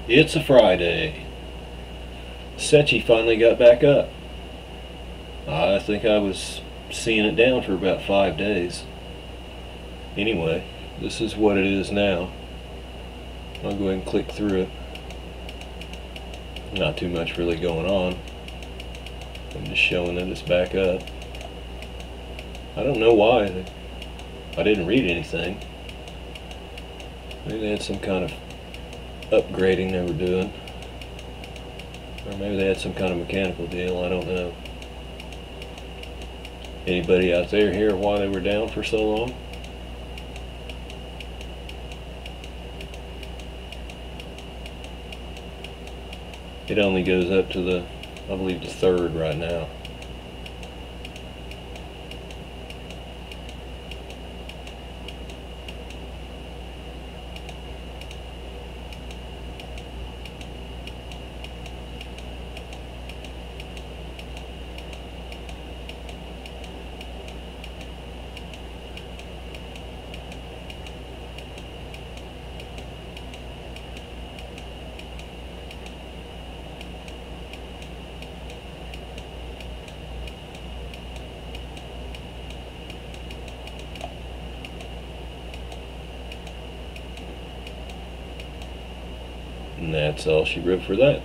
It's a Friday. Secchi finally got back up. I think I was seeing it down for about 5 days. Anyway, this is what it is now. I'll go ahead and click through it. Not too much really going on. I'm just showing that it's back up. I don't know why. I didn't read anything. Maybe they had some kind of upgrading they were doing. Or maybe they had some kind of mechanical deal, I don't know. Anybody out there hear why they were down for so long? It only goes up to the, I believe, the 3rd right now. And that's all she wrote for that.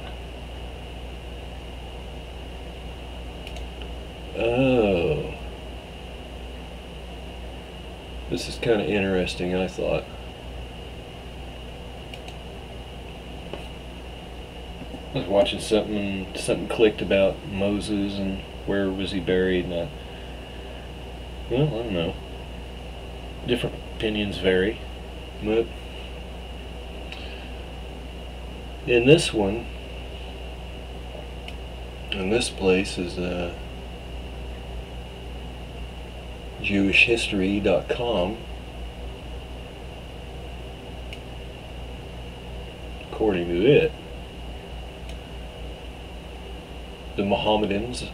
Oh. This is kind of interesting, I thought. I was watching something clicked about Moses and where was he buried, and I don't know. Different opinions vary, but in this one, and this place is JewishHistory.com. According to it, the Mohammedans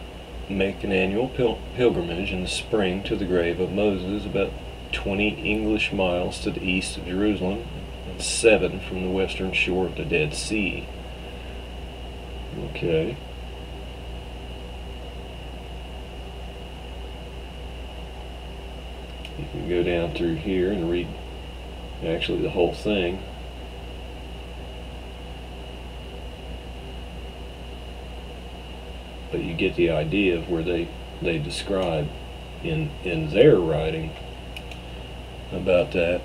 make an annual pilgrimage in the spring to the grave of Moses, about 20 English miles to the east of Jerusalem, and 7 from the western shore of the Dead Sea. Okay. You can go down through here and read actually the whole thing. But you get the idea of where they describe in their writing about that.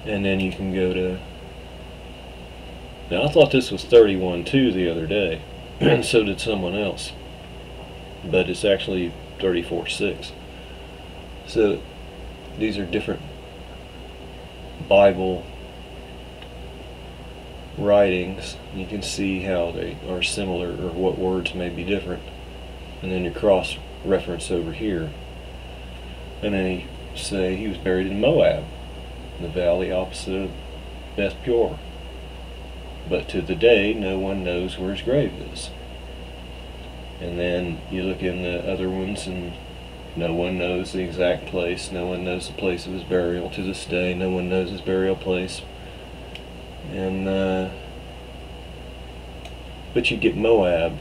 And then you can go to, now I thought this was 31:2 the other day, and so did someone else, but it's actually 34:6. So these are different Bible writings. You can see how they are similar or what words may be different, and then you cross reference over here, and then he say he was buried in Moab, the valley opposite of Beth Peor, but to the day no one knows where his grave is. And then you look in the other ones and no one knows the exact place, no one knows the place of his burial. To this day no one knows his burial place. And but you get Moab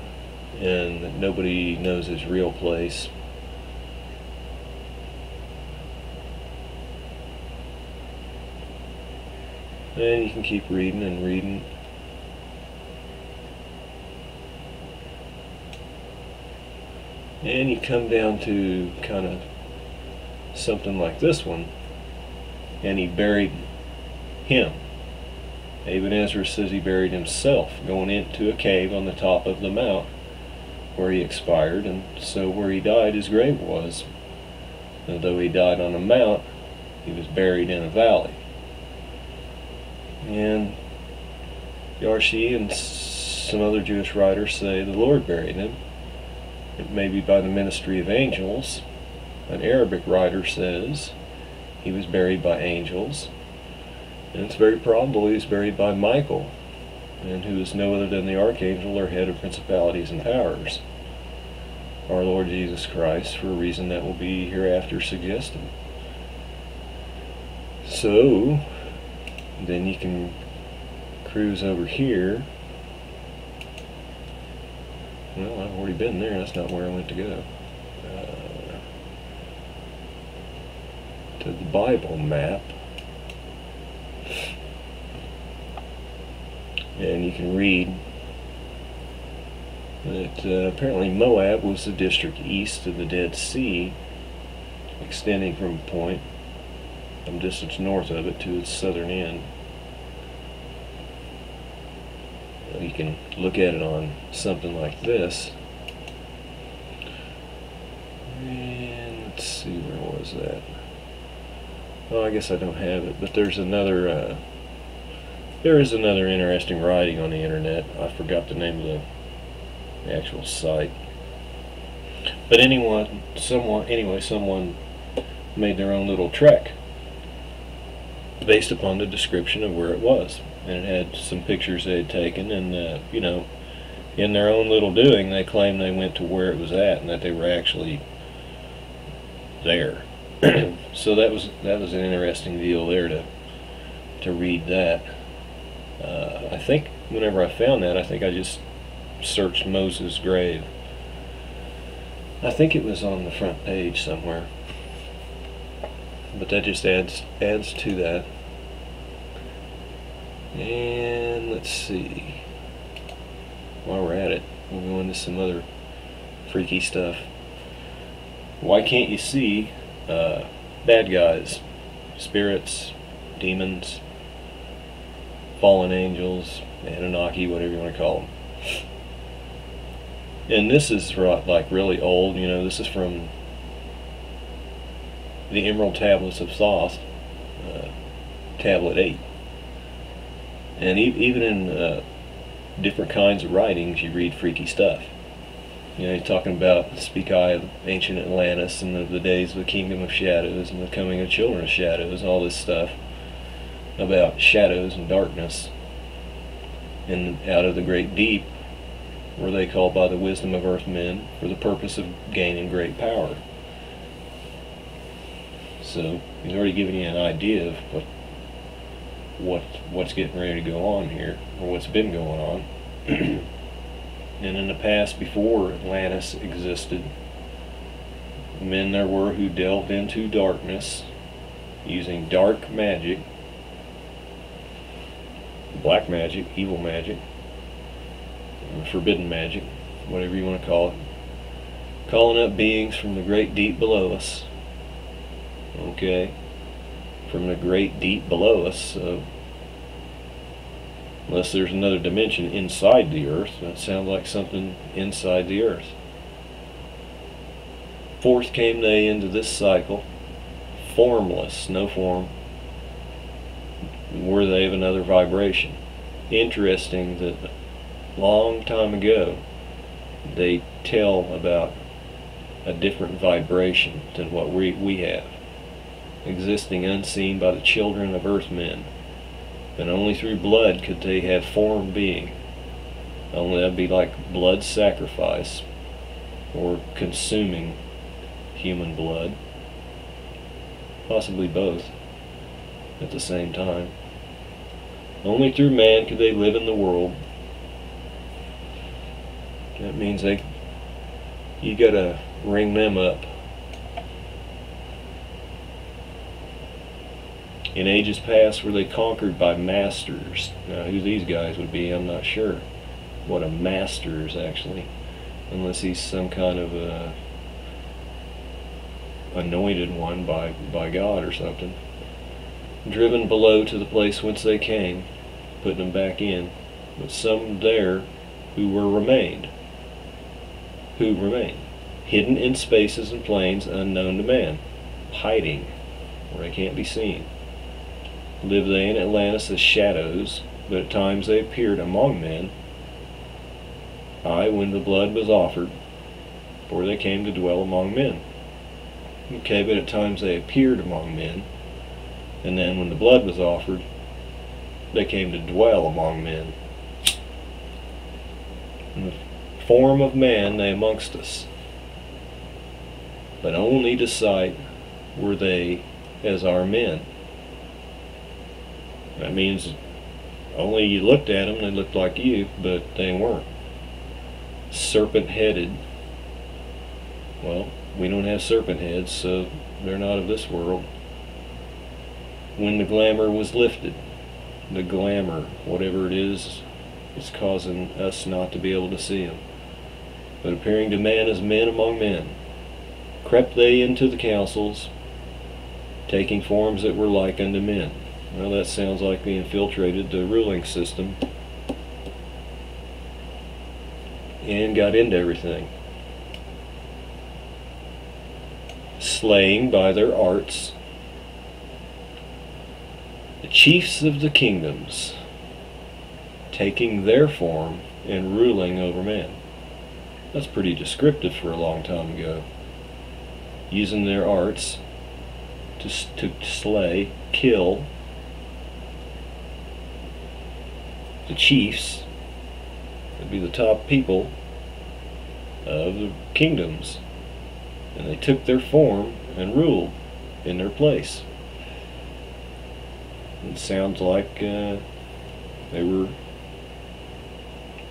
and nobody knows his real place. And you can keep reading and reading. And you come down to kind of something like this one. And he buried him. Ibn Ezra says he buried himself, going into a cave on the top of the mount where he expired, and so where he died his grave was. And though he died on a mount, he was buried in a valley. And Yarshi and some other Jewish writers say the Lord buried him. It may be by the ministry of angels. An Arabic writer says he was buried by angels. And it's very probable he was buried by Michael, and who is no other than the archangel or head of principalities and powers, our Lord Jesus Christ, for a reason that will be hereafter suggested. So then you can cruise over here. Well, I've already been there. That's not where I went to go. To the Bible map. And you can read that apparently Moab was the district east of the Dead Sea, extending from a point some distance north of it to its southern end. You can look at it on something like this. And let's see, where was that? Oh, I guess I don't have it, but there's another there is another interesting writing on the internet. I forgot the name of the actual site. But someone made their own little trek based upon the description of where it was. And it had some pictures they had taken, and you know, in their own little doing, they claimed they went to where it was at and that they were actually there. So that was an interesting deal there to read that. I think whenever I found that, I think I just searched Moses' grave. I think it was on the front page somewhere, but that just adds to that. And let's see, while we're at it, we'll go into some other freaky stuff. Why can't you see bad guys, spirits, demons, fallen angels, Anunnaki, whatever you want to call them? And this is like really old. You know, this is from the Emerald Tablets of Thoth, Tablet 8. And even in different kinds of writings, you read freaky stuff. You know, you're talking about speak I of ancient Atlantis and of the days of the kingdom of shadows and the coming of children of shadows, and all this stuff about shadows and darkness. And out of the great deep were they called by the wisdom of earth men for the purpose of gaining great power. So he's already given you an idea of what's getting ready to go on here, or what's been going on. And in the past, before Atlantis existed, men there were who delved into darkness using dark magic, black magic, evil magic, forbidden magic, whatever you want to call it, calling up beings from the great deep below us. Okay, from the great deep below us. So unless there's another dimension inside the earth, that sounds like something inside the earth. Forth came they into this cycle, formless, no form, were they of another vibration. Interesting that long time ago they tell about a different vibration than what we have, existing unseen by the children of earthmen. And only through blood could they have form being. Only that'd be like blood sacrifice, or consuming human blood, possibly both at the same time. Only through man could they live in the world. That means you gotta ring them up. In ages past were they conquered by masters. Now who these guys would be, I'm not sure. What a master is actually, unless he's some kind of a anointed one by God or something. Driven below to the place whence they came, putting them back in. But some there who remained, hidden in spaces and plains unknown to man, hiding where they can't be seen. Lived they in Atlantis as shadows, but at times they appeared among men. Aye, when the blood was offered, for they came to dwell among men. Okay, but at times they appeared among men, and then when the blood was offered, they came to dwell among men. In the form of man they amongst us, but only to sight were they as our men. That means Only you looked at them, they looked like you, but they weren't. Serpent-headed. Well, we don't have serpent heads, so they're not of this world. When the glamour was lifted, the glamour, whatever it is causing us not to be able to see them. But appearing to man as men among men, crept they into the councils, taking forms that were like unto men. Well, that sounds like they infiltrated the ruling system and got into everything. Slaying by their arts the chiefs of the kingdoms, taking their form and ruling over man. That's pretty descriptive for a long time ago. Using their arts to slay, kill the chiefs, that'd be the top people of the kingdoms, and they took their form and ruled in their place. It sounds like they were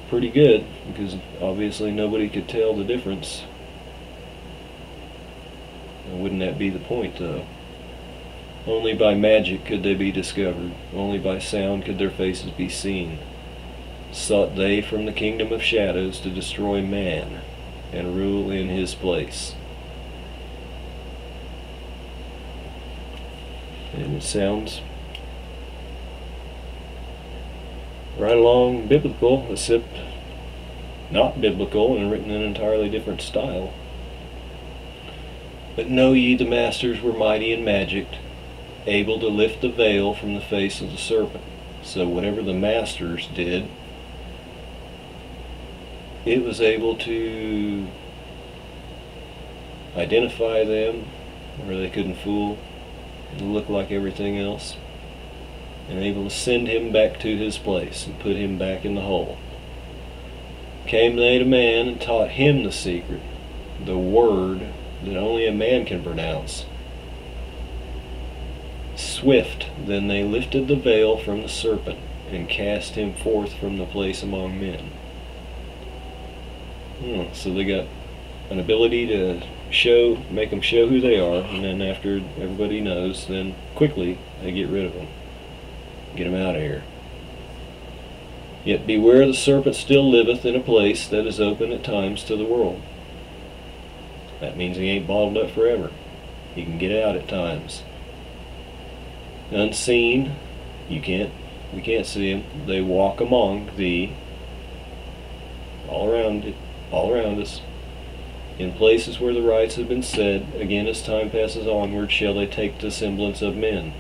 pretty good, because obviously nobody could tell the difference. And wouldn't that be the point, though? Only by magic could they be discovered. Only by sound could their faces be seen. Sought they from the kingdom of shadows to destroy man and rule in his place. And it sounds right along biblical, except not biblical and written in an entirely different style. But know ye the masters were mighty in magic, able to lift the veil from the face of the serpent. So whatever the masters did, it was able to identify them where they couldn't fool and look like everything else, and able to send him back to his place and put him back in the hole. Came they to man and taught him the secret, the word that only a man can pronounce. Swift then they lifted the veil from the serpent and cast him forth from the place among men. So they got an ability to make them show who they are, and then after everybody knows, then quickly they get rid of them. Get them out of here. Yet beware, the serpent still liveth in a place that is open at times to the world. That means he ain't bottled up forever. He can get out at times. Unseen, we can't see him. They walk among thee, all around us, in places where the rites have been said. Again, as time passes onward, shall they take the semblance of men.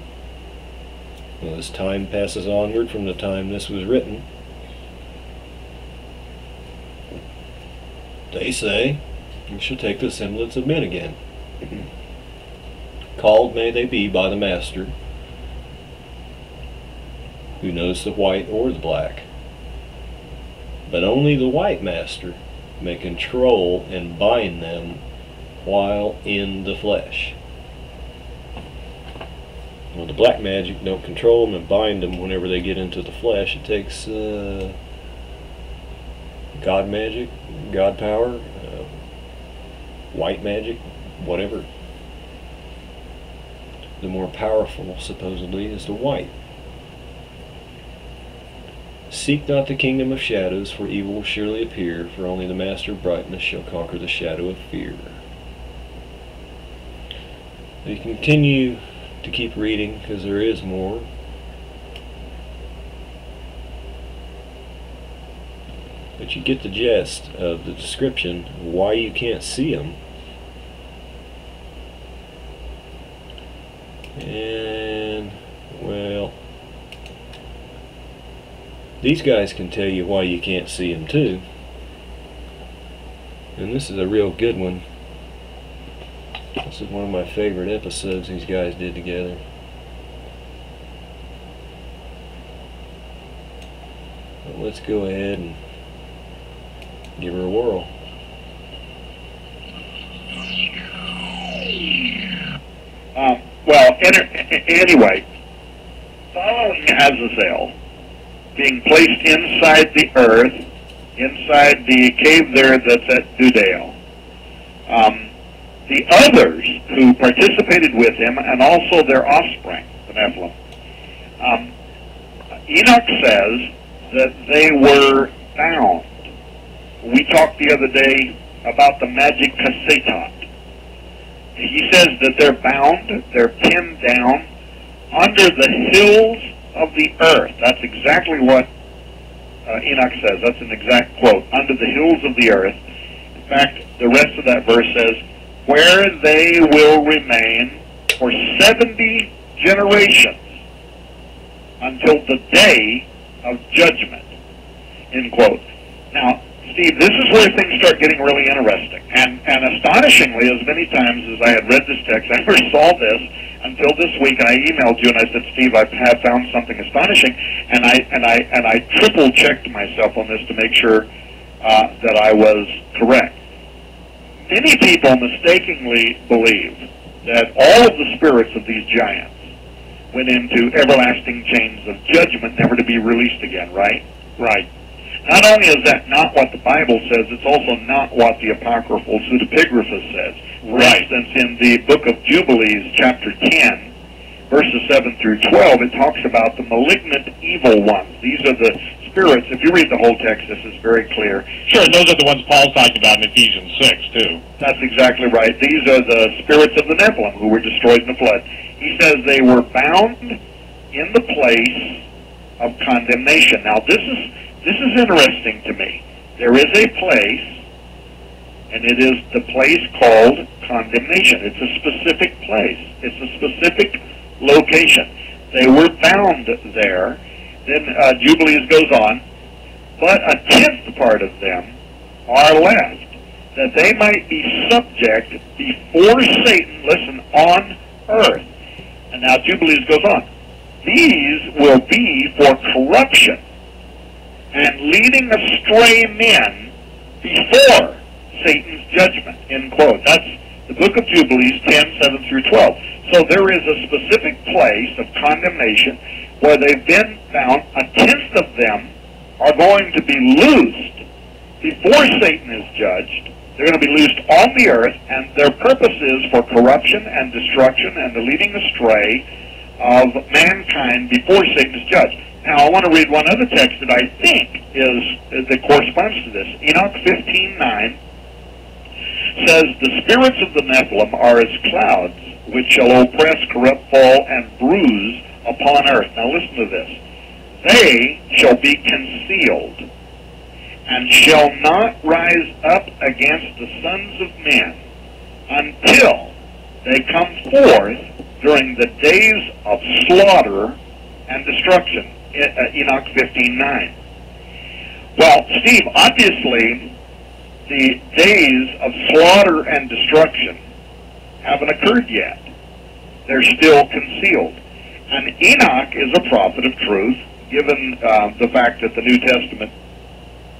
Well, as time passes onward from the time this was written, they say, you shall take the semblance of men again. Called may they be by the master, who knows the white or the black. But only the white master may control and bind them while in the flesh. Well, the black magic don't control them and bind them whenever they get into the flesh. It takes God magic, God power, white magic, whatever. The more powerful, supposedly, is the white. Seek not the kingdom of shadows, for evil will surely appear, for only the master of brightness shall conquer the shadow of fear. You continue to keep reading, because there is more. But you get the gist of the description of why you can't see them. And, well, these guys can tell you why you can't see them too. And this is a real good one. This is one of my favorite episodes these guys did together. But let's go ahead and give her a whirl. Well, anyway, following Azazel being placed inside the earth, inside the cave there that's at Dudale. The others who participated with him, and also their offspring, the Nephilim, Enoch says that they were bound. We talked the other day about the magic cassetot. He says that they're bound, they're pinned down under the hills of the earth. That's exactly what Enoch says. That's an exact quote. Under the hills of the earth. In fact, the rest of that verse says, where they will remain for 70 generations until the day of judgment. End quote. Now, Steve, this is where things start getting really interesting. And astonishingly, as many times as I had read this text, I never saw this until this week, and I emailed you and I said, Steve, I have found something astonishing, and I triple checked myself on this to make sure that I was correct. Many people mistakenly believe that all of the spirits of these giants went into everlasting chains of judgment, never to be released again, right? Right. Not only is that not what the Bible says, it's also not what the apocryphal pseudepigrapha says. For instance, in the book of Jubilees, chapter 10, verses 7 through 12, it talks about the malignant evil ones. These are the spirits. If you read the whole text, this is very clear. Sure, those are the ones Paul's talking about in Ephesians 6, too. That's exactly right. These are the spirits of the Nephilim who were destroyed in the flood. He says they were bound in the place of condemnation. Now, this is interesting to me. There is a place, and it is the place called condemnation. It's a specific place. It's a specific location. They were bound there. Then Jubilees goes on, but a tenth part of them are left, that they might be subject before Satan, listen, on earth. And now Jubilees goes on. These will be for corruption and leading astray men before Satan's judgment, end quote. That's the book of Jubilees 10, 7 through 12. So there is a specific place of condemnation where they've been found. A tenth of them are going to be loosed before Satan is judged. They're going to be loosed on the earth, and their purpose is for corruption and destruction and the leading astray of mankind before Satan is judged. Now, I want to read one other text that I think that corresponds to this. Enoch 15:9 says, the spirits of the Nephilim are as clouds, which shall oppress, corrupt, fall, and bruise upon earth. Now listen to this. They shall be concealed, and shall not rise up against the sons of men until they come forth during the days of slaughter and destruction. Enoch 15:9. Well, Steve, obviously the days of slaughter and destruction haven't occurred yet. They're still concealed. And Enoch is a prophet of truth, given the fact that the New Testament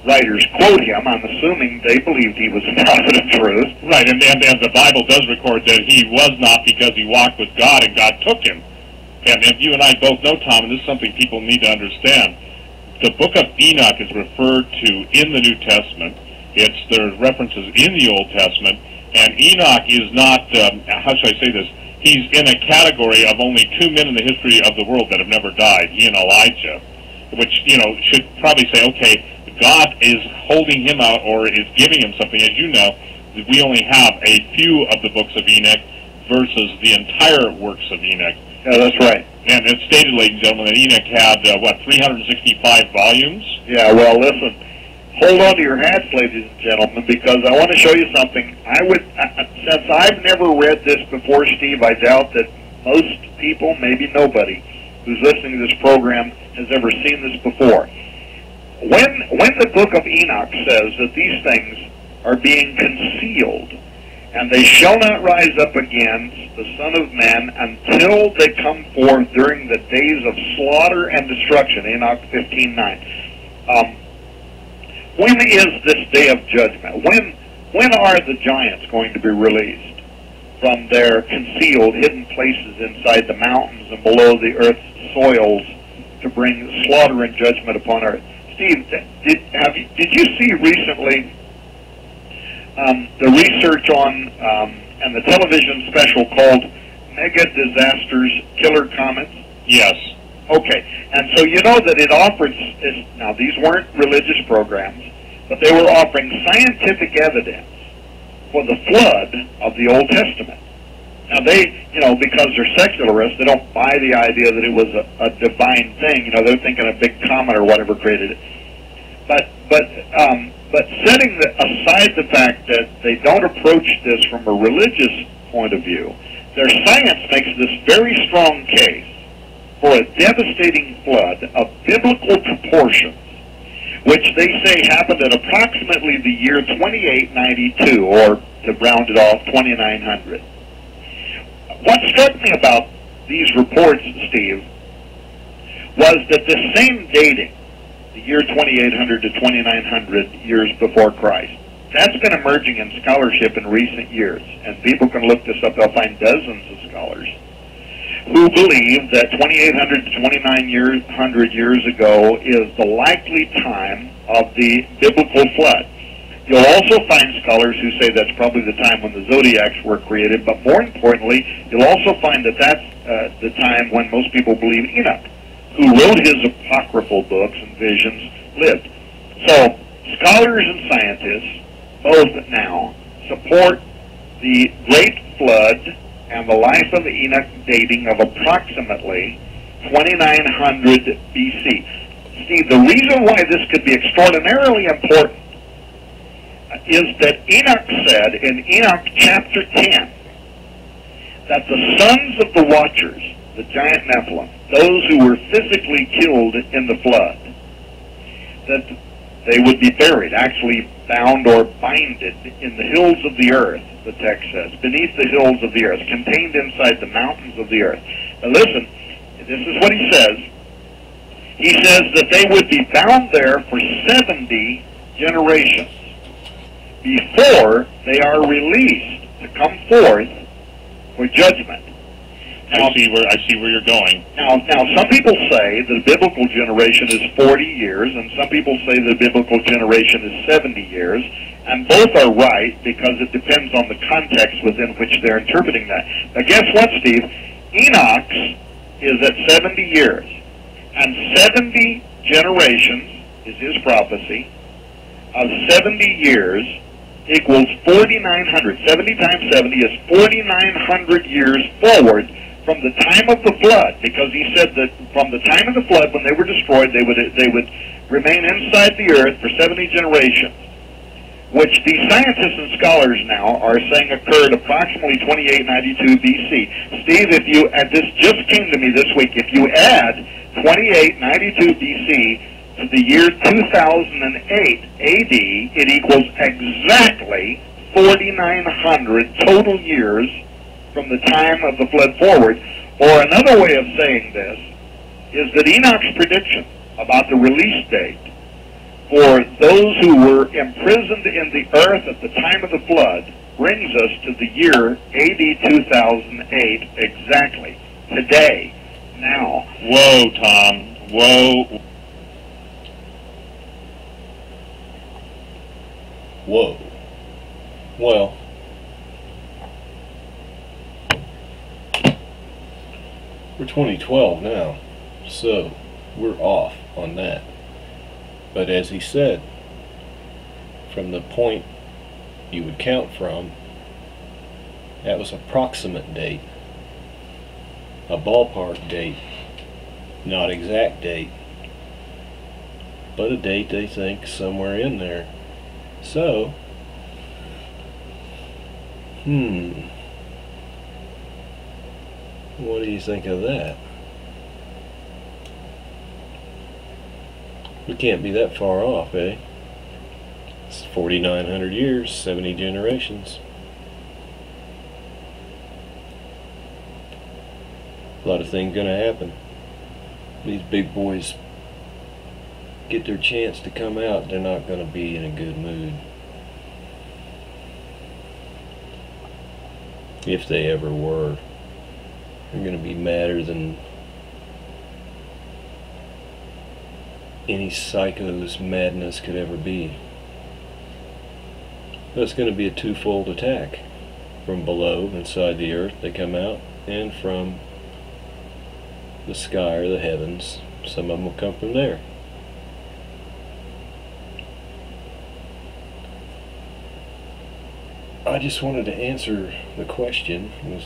writers quote him. I'm assuming they believed he was a prophet of truth. Right, and the Bible does record that he was not, because he walked with God and God took him. And you and I both know, Tom, and this is something people need to understand, the book of Enoch is referred to in the New Testament. There's references in the Old Testament, and Enoch is not, how should I say this, he's in a category of only two men in the history of the world that have never died, he and Elijah, which, should probably say, okay, God is holding him out or is giving him something. As you know, we only have a few of the books of Enoch versus the entire works of Enoch. Yeah, that's right. And it's stated, ladies and gentlemen, that Enoch had, 365 volumes? Yeah, well, listen, hold on to your hats, ladies and gentlemen, because I want to show you something. Since I've never read this before, Steve, I doubt that most people, maybe nobody, who's listening to this program has ever seen this before. When the book of Enoch says that these things are being concealed, and they shall not rise up against the Son of Man until they come forth during the days of slaughter and destruction, Enoch 15:9. When is this day of judgment? When are the giants going to be released from their concealed, hidden places inside the mountains and below the earth's soils to bring slaughter and judgment upon earth. Steve, did you see recently the research on and the television special called Mega Disasters Killer Comets? Yes. Okay, and so you know that it offered, now these weren't religious programs, but they were offering scientific evidence for the flood of the Old Testament. Now they, because they're secularists, they don't buy the idea that it was a divine thing. They're thinking a big comet or whatever created it. But setting aside the fact that they don't approach this from a religious point of view, their science makes this very strong case for a devastating flood of biblical proportions, which they say happened at approximately the year 2892, or to round it off, 2900. What struck me about these reports, Steve, was that the same dating, the year 2800 to 2900 years before Christ, that's been emerging in scholarship in recent years, and people can look this up. They'll find dozens of scholars who believe that 2800 to 2900 years ago is the likely time of the biblical flood. You'll also find scholars who say that's probably the time when the zodiacs were created, but more importantly, you'll also find that that's the time when most people believe Enoch, who wrote his apocryphal books and visions, lived. So, scholars and scientists, both now, support the Great Flood and the life of Enoch dating of approximately 2900 BC. Steve, the reason why this could be extraordinarily important is that Enoch said in Enoch chapter 10 that the sons of the watchers, the giant nephilim, those who were physically killed in the flood, that they would be buried, actually bound or binded in the hills of the earth, the text says, beneath the hills of the earth, contained inside the mountains of the earth. Now listen, this is what he says. He says that they would be bound there for 70 generations before they are released to come forth for judgment. Now, I see where you're going. Now, some people say the biblical generation is 40 years, and some people say the biblical generation is 70 years, and both are right because it depends on the context within which they're interpreting that. But guess what, Steve? Enoch's is at 70 years, and 70 generations is his prophecy of 70 years equals 4,900. 70 times 70 is 4,900 years forward from the time of the flood, because he said that from the time of the flood, when they were destroyed, they would remain inside the earth for 70 generations, which the scientists and scholars now are saying occurred approximately 2892 BC. Steve, this just came to me this week, if you add 2892 BC to the year 2008 AD, it equals exactly 4,900 total years from the time of the flood forward. Or another way of saying this is that Enoch's prediction about the release date for those who were imprisoned in the earth at the time of the flood brings us to the year AD 2008 exactly. Today. Now. Whoa, Tom. Whoa. Whoa. Well, we're 2012 now, so we're off on that. But as he said, from the point you would count from, that was approximate date, a ballpark date, not exact date, but a date they think somewhere in there. So, what do you think of that? We can't be that far off, eh? It's 4,900 years, 70 generations. A lot of things gonna happen. These big boys get their chance to come out, they're not gonna be in a good mood. If they ever were. They're gonna be madder than any psycho's madness could ever be. But it's going to be a twofold attack. From below, inside the earth, they come out, and from the sky or the heavens, some of them will come from there. I just wanted to answer the question with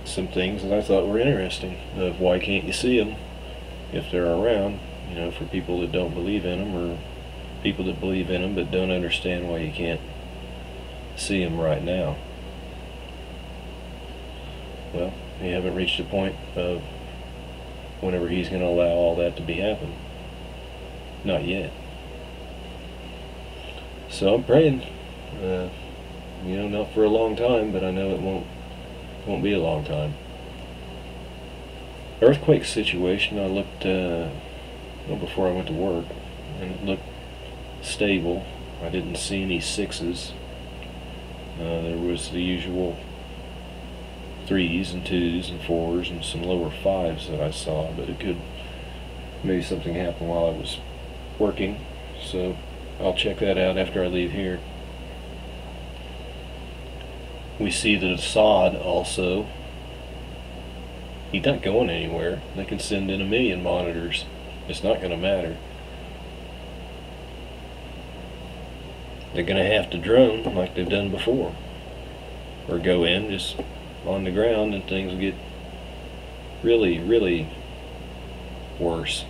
some things that I thought were interesting, of why can't you see them if they're around, you know, for people that don't believe in them, or people that believe in them but don't understand why you can't see them right now. Well, you haven't reached a point of whenever he's going to allow all that to be happen. Not yet. So I'm praying. You know, not for a long time, but I know it won't be a long time. Earthquake situation, I looked well, before I went to work, and it looked stable. I didn't see any sixes. There was the usual 3s and 2s and 4s and some lower 5s that I saw, but it could, maybe something happened while I was working, so I'll check that out after I leave here. We see that Assad also, he's not going anywhere. They can send in 1,000,000 monitors. It's not going to matter. They're going to have to drone like they've done before, or go in just on the ground, and things will get really, really worse.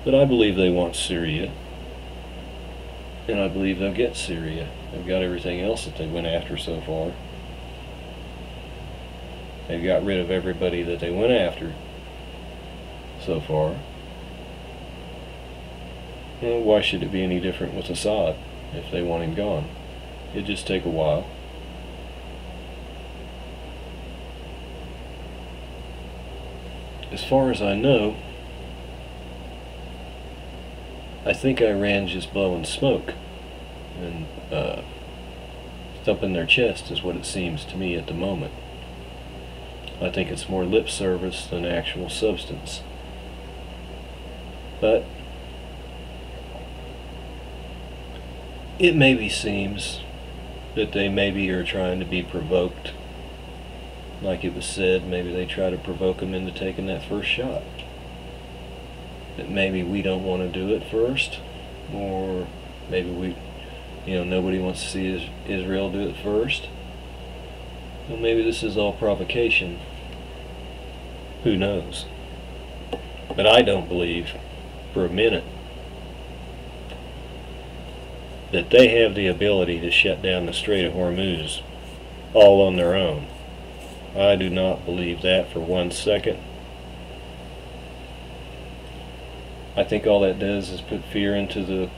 But I believe they want Syria, and I believe they'll get Syria. They've got everything else that they went after so far. They've got rid of everybody that they went after so far. Well, why should it be any different with Assad if they want him gone? It'd just take a while. As far as I know, I think Iran's just blowing smoke and thumping their chest is what it seems to me at the moment. I think it's more lip service than actual substance. But it maybe seems that they maybe are trying to be provoked. Like it was said, maybe they try to provoke them into taking that first shot. That maybe we don't want to do it first, or maybe we, you know, nobody wants to see Israel do it first. Well, maybe this is all provocation. Who knows? But I don't believe for a minute that they have the ability to shut down the Strait of Hormuz all on their own. I do not believe that for 1 second. I think all that does is put fear into the,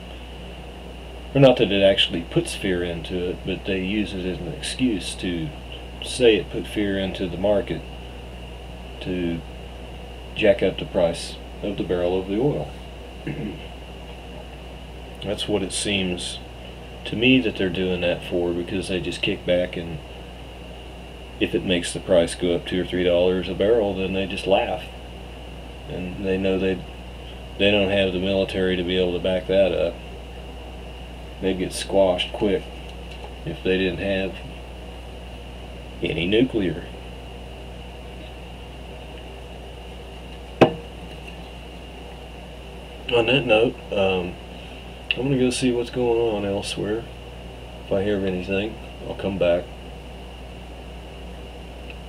or not that it actually puts fear into it, but they use it as an excuse to say it put fear into the market to jack up the price of the barrel of the oil. That's what it seems to me that they're doing that for, because they just kick back, and if it makes the price go up $2 or $3 a barrel, then they just laugh. And they know they don't have the military to be able to back that up. They'd get squashed quick if they didn't have any nuclear. On that note, I'm going to go see what's going on elsewhere. If I hear of anything, I'll come back.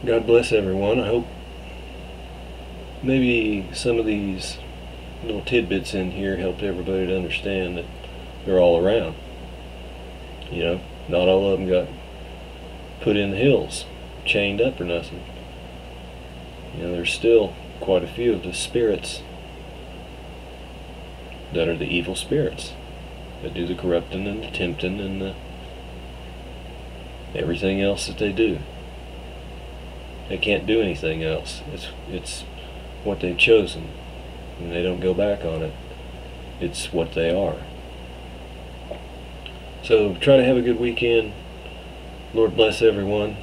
God bless everyone. I hope maybe some of these little tidbits in here helped everybody to understand that they're all around. You know, not all of them got put in the hills, chained up or nothing. You know, there's still quite a few of the spirits that are the evil spirits that do the corrupting and the tempting and the everything else that they do. They can't do anything else. It's what they've chosen, and they don't go back on it. It's what they are. So try to have a good weekend. Lord bless everyone.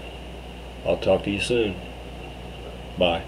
I'll talk to you soon. Bye.